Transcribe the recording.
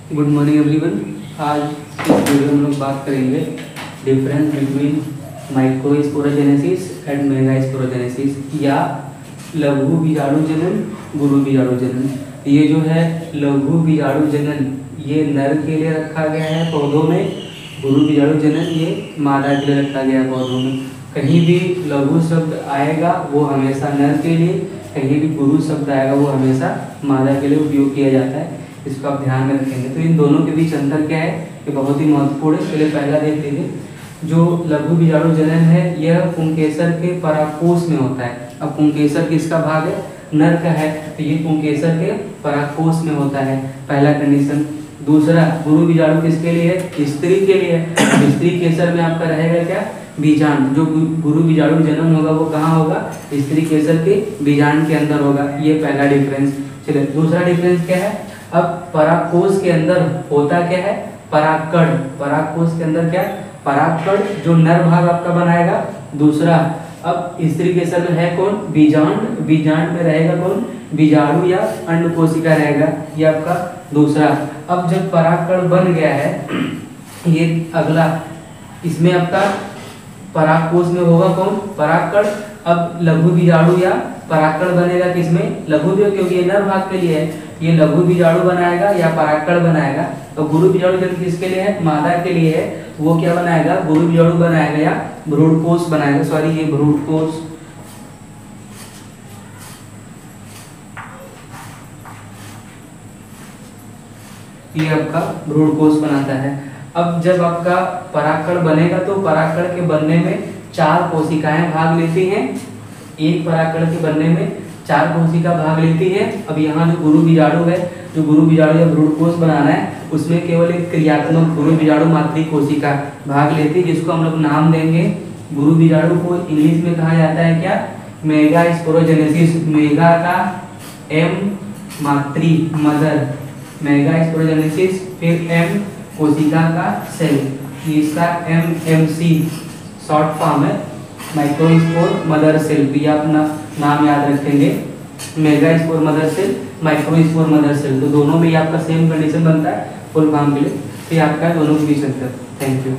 Good morning everyone. आज इस video में हम लोग बात करेंगे difference between microsporogenesis and megasporogenesis या लघु बीजाणु जनन, गुरु बीजाणु जनन। ये जो है लघु बीजाणु जनन ये नर के लिए रखा गया है पौधों में, गुरु बीजाणु जनन ये मादा के लिए रखा गया है पौधों में। कहीं भी लघु शब्द आएगा वो हमेशा नर के लिए, कहीं भी गुरु शब्द आएगा वो हमेशा मादा के लिए उपयोग किया जाता है। इसको आप ध्यान में रखेंगे। तो इन दोनों के बीच अंतर क्या है ये बहुत ही महत्वपूर्ण है। चलिए पहला देख लीजिए, जो लघु बीजाणु जनन है यह पुंकेसर के परागकोश में होता है। अब पुंकेसर किसका भाग है? नर का है, तो ये पुंकेसर के परागकोश में होता है, पहला कंडीशन। दूसरा, गुरु बीजाणु किसके लिए है? स्त्री के लिए है। स्त्री केसर में आपका रहेगा क्या? बीजांड। जो गुरु बीजाणु जनन होगा वो कहाँ होगा? स्त्री केसर के बीजांड के अंदर होगा। ये पहला डिफरेंस। चलिए दूसरा डिफरेंस क्या है? अब परागकोश के अंदर होता क्या है? परागकण। परागकोश के अंदर क्या? परागकण, जो नर भाग आपका बनाएगा। दूसरा, अब स्त्री केसर में है कौन? बीजांड। बीजांड में रहेगा कौन? बीजाणु या अंड कोशिका रहेगा। ये आपका दूसरा। अब जब परागकण बन गया है, ये अगला, इसमें आपका परागकोश में होगा कौन? परागकण। अब लघु बीजाणु या परागकण बनेगा किसमें? लघु बीजाणु, क्योंकि ये नर भाग के लिए है। ये लघु बीजाणु बनाएगा या परागकण बनाएगा। तो गुरु बीजाणु जनन किसके लिए है? मादा के लिए है। वो क्या बनाएगा? गुरु बीजाणु बनाएगा या भ्रूणकोश बनाएगा। सॉरी, ये भ्रूणकोश, ये आपका भ्रूणकोश बनाता है। अब जब आपका परागकण बनेगा तो परागकण के बनने में 4 कोशिकाएं भाग लेती हैं। एक परागकण के बनने में 4 कोशिका भाग लेती है। अब यहाँ जो गुरु बीजाणु है, जो गुरु बीजाणु या भ्रूणकोश बनाना है, उसमें केवल एक क्रियात्मक गुरु बीजाणु मातृ कोशिका भाग लेती है, जिसको हम लोग नाम देंगे। गुरु बीजाणु को इंग्लिश में कहा जाता है क्या? मेगास्पोरोजेनेसिस। मेगा का एम मातृ, मदर, मेगास्पोरोजेनेसिस। फिर एम कोशिका का सेल, इसका MMC शॉर्ट फॉर्म है, माइक्रोस्पोर मदर सेल। तो ये अपना नाम याद रखेंगे, megaspore mother cell, microspore mother cell. तो दोनों में ये आपका सेम कंडीशन बनता है फुल फॉर्म के लिए। तो ये आपका दोनों के बीच अंतर। Thank you.